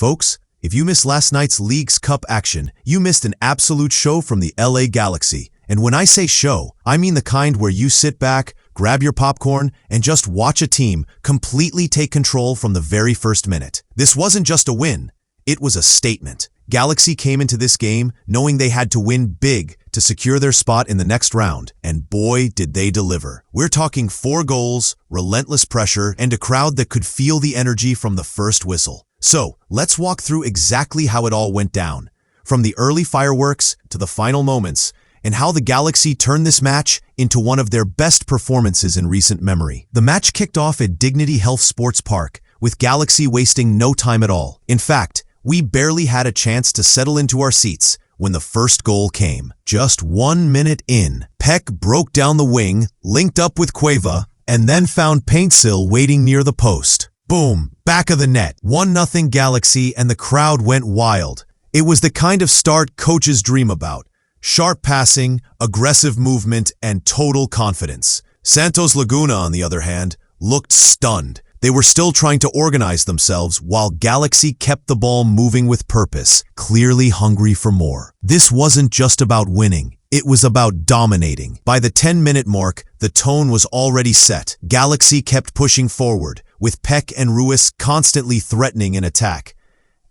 Folks, if you missed last night's Leagues Cup action, you missed an absolute show from the LA Galaxy. And when I say show, I mean the kind where you sit back, grab your popcorn, and just watch a team completely take control from the very first minute. This wasn't just a win, it was a statement. Galaxy came into this game knowing they had to win big to secure their spot in the next round, and boy did they deliver. We're talking 4 goals, relentless pressure, and a crowd that could feel the energy from the first whistle. So, let's walk through exactly how it all went down, from the early fireworks to the final moments, and how the Galaxy turned this match into one of their best performances in recent memory. The match kicked off at Dignity Health Sports Park, with Galaxy wasting no time at all. In fact, we barely had a chance to settle into our seats when the first goal came. Just 1 minute in, Peck broke down the wing, linked up with Cueva, and then found Paintsil waiting near the post. Boom, back of the net, 1-0 Galaxy, and the crowd went wild. It was the kind of start coaches dream about. Sharp passing, aggressive movement, and total confidence. Santos Laguna, on the other hand, looked stunned. They were still trying to organize themselves while Galaxy kept the ball moving with purpose, clearly hungry for more. This wasn't just about winning, it was about dominating. By the 10-minute mark, the tone was already set. Galaxy kept pushing forward, with Peck and Ruiz constantly threatening an attack.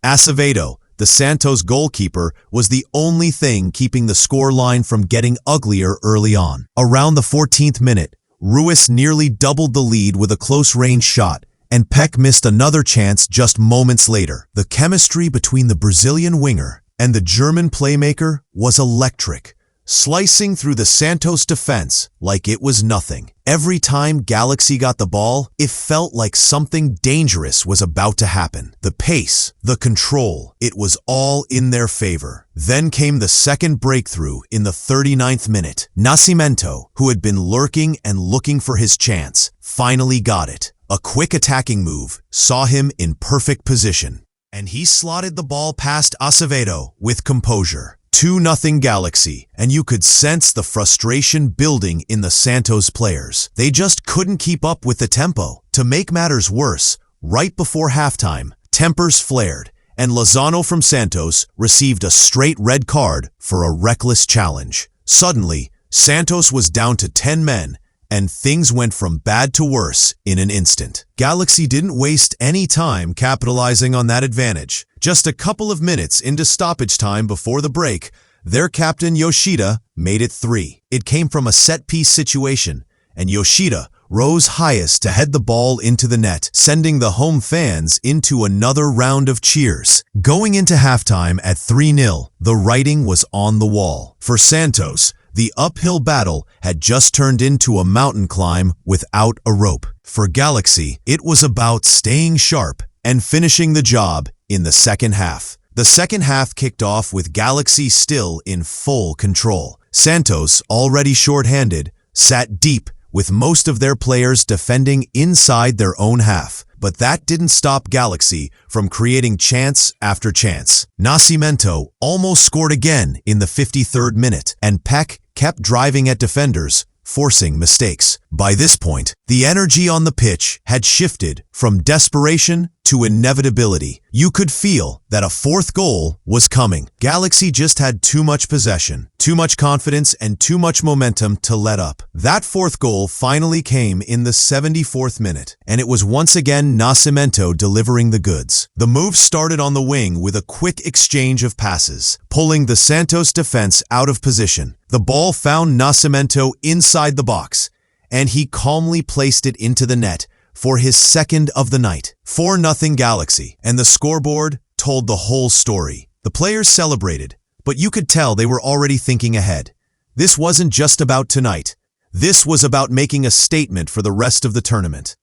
Acevedo, the Santos goalkeeper, was the only thing keeping the scoreline from getting uglier early on. Around the 14th minute, Ruiz nearly doubled the lead with a close-range shot, and Peck missed another chance just moments later. The chemistry between the Brazilian winger and the German playmaker was electric, slicing through the Santos defense like it was nothing. Every time Galaxy got the ball, it felt like something dangerous was about to happen. The pace, the control, it was all in their favor. Then came the second breakthrough in the 39th minute. Nascimento, who had been lurking and looking for his chance, finally got it. A quick attacking move saw him in perfect position, and he slotted the ball past Acevedo with composure. 2-0 Galaxy, and you could sense the frustration building in the Santos players. They just couldn't keep up with the tempo. To make matters worse, right before halftime, tempers flared, and Lozano from Santos received a straight red card for a reckless challenge. Suddenly, Santos was down to 10 men, and things went from bad to worse in an instant. Galaxy didn't waste any time capitalizing on that advantage. Just a couple of minutes into stoppage time before the break, their captain Yoshida made it 3. It came from a set-piece situation, and Yoshida rose highest to head the ball into the net, sending the home fans into another round of cheers. Going into halftime at 3-0, the writing was on the wall. For Santos, the uphill battle had just turned into a mountain climb without a rope. For Galaxy, it was about staying sharp and finishing the job in the second half. The second half kicked off with Galaxy still in full control. Santos, already short-handed, sat deep with most of their players defending inside their own half. But that didn't stop Galaxy from creating chance after chance. Nascimento almost scored again in the 53rd minute, and Peck kept driving at defenders, forcing mistakes. By this point, the energy on the pitch had shifted from desperation to inevitability. You could feel that a 4th goal was coming. Galaxy just had too much possession, too much confidence, and too much momentum to let up. That 4th goal finally came in the 74th minute, and it was once again Nascimento delivering the goods. The move started on the wing with a quick exchange of passes, pulling the Santos defense out of position. The ball found Nascimento inside the box, and he calmly placed it into the net for his second of the night. 4-0 Galaxy, and the scoreboard told the whole story. The players celebrated, but you could tell they were already thinking ahead. This wasn't just about tonight. This was about making a statement for the rest of the tournament.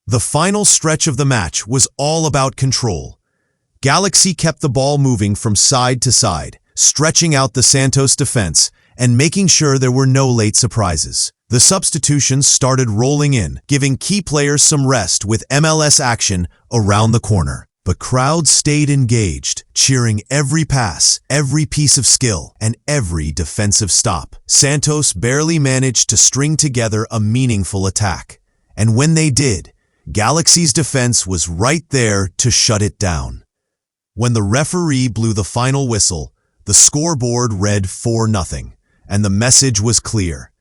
The final stretch of the match was all about control. Galaxy kept the ball moving from side to side, stretching out the Santos defense and making sure there were no late surprises. The substitutions started rolling in, giving key players some rest with MLS action around the corner. The crowd stayed engaged, cheering every pass, every piece of skill, and every defensive stop. Santos barely managed to string together a meaningful attack. And when they did, Galaxy's defense was right there to shut it down. When the referee blew the final whistle, the scoreboard read 4-0, and the message was clear.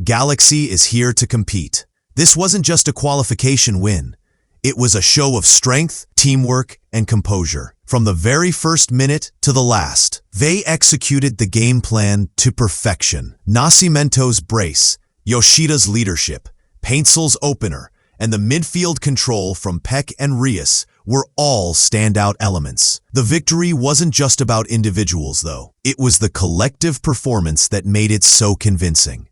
Galaxy is here to compete. This wasn't just a qualification win. It was a show of strength, teamwork, and composure. From the very first minute to the last, they executed the game plan to perfection. Nascimento's brace, Yoshida's leadership, Paintsil's opener, and the midfield control from Peck and Rios were all standout elements. The victory wasn't just about individuals, though. It was the collective performance that made it so convincing.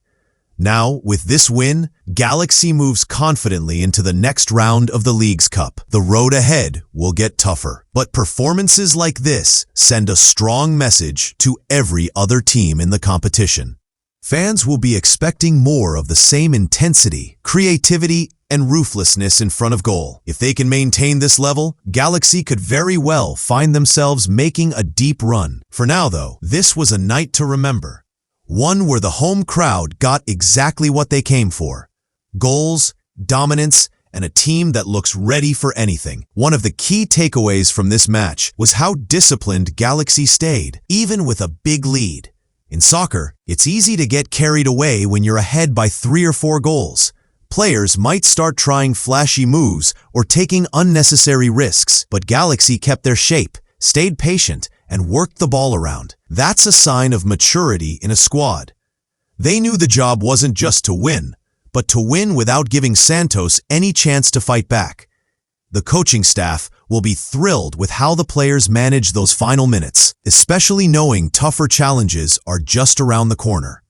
Now, with this win, Galaxy moves confidently into the next round of the Leagues Cup. The road ahead will get tougher, but performances like this send a strong message to every other team in the competition. Fans will be expecting more of the same intensity, creativity, and ruthlessness in front of goal. If they can maintain this level, Galaxy could very well find themselves making a deep run. For now, though, this was a night to remember. One where the home crowd got exactly what they came for. Goals, dominance, and a team that looks ready for anything. One of the key takeaways from this match was how disciplined Galaxy stayed, even with a big lead. In soccer, it's easy to get carried away when you're ahead by 3 or 4 goals. Players might start trying flashy moves or taking unnecessary risks, but Galaxy kept their shape, stayed patient, and worked the ball around. That's a sign of maturity in a squad. They knew the job wasn't just to win, but to win without giving Santos any chance to fight back. The coaching staff will be thrilled with how the players manage those final minutes, especially knowing tougher challenges are just around the corner.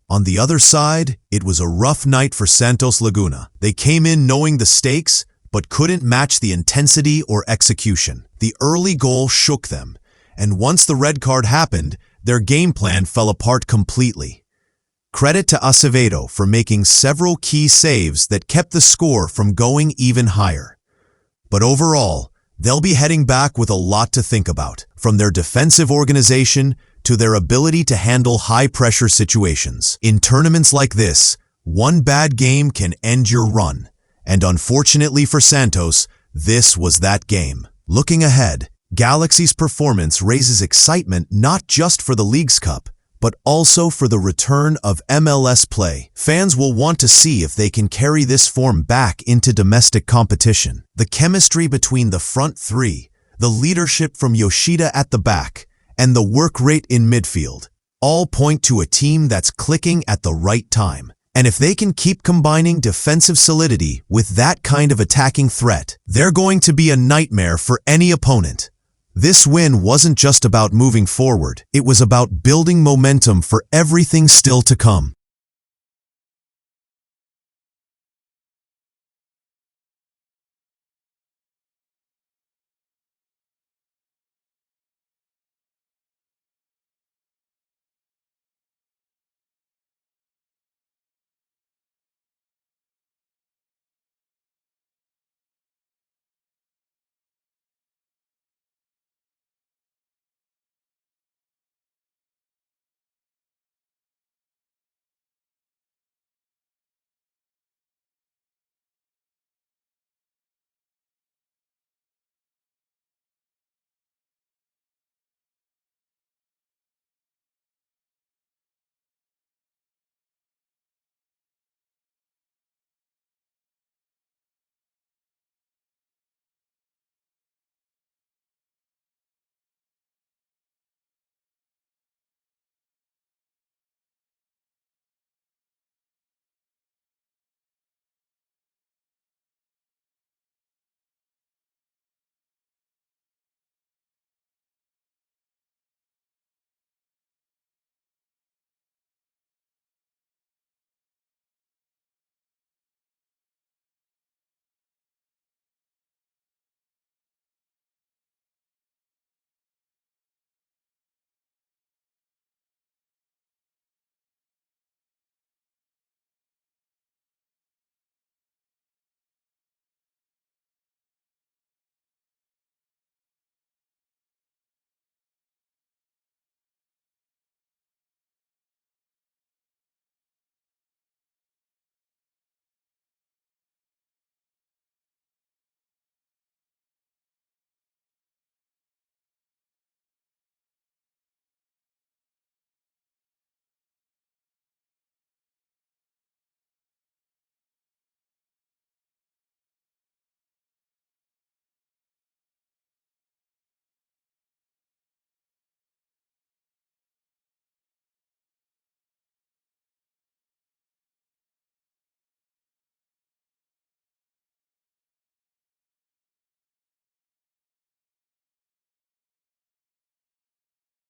On the other side, it was a rough night for Santos Laguna. They came in knowing the stakes, but couldn't match the intensity or execution. The early goal shook them, and once the red card happened, their game plan fell apart completely. Credit to Acevedo for making several key saves that kept the score from going even higher. But overall, they'll be heading back with a lot to think about, from their defensive organization to their ability to handle high-pressure situations. In tournaments like this, one bad game can end your run, and unfortunately for Santos, this was that game. Looking ahead, Galaxy's performance raises excitement not just for the Leagues Cup, but also for the return of MLS play. Fans will want to see if they can carry this form back into domestic competition. The chemistry between the front three, the leadership from Yoshida at the back, and the work rate in midfield all point to a team that's clicking at the right time. And if they can keep combining defensive solidity with that kind of attacking threat, they're going to be a nightmare for any opponent. This win wasn't just about moving forward, it was about building momentum for everything still to come.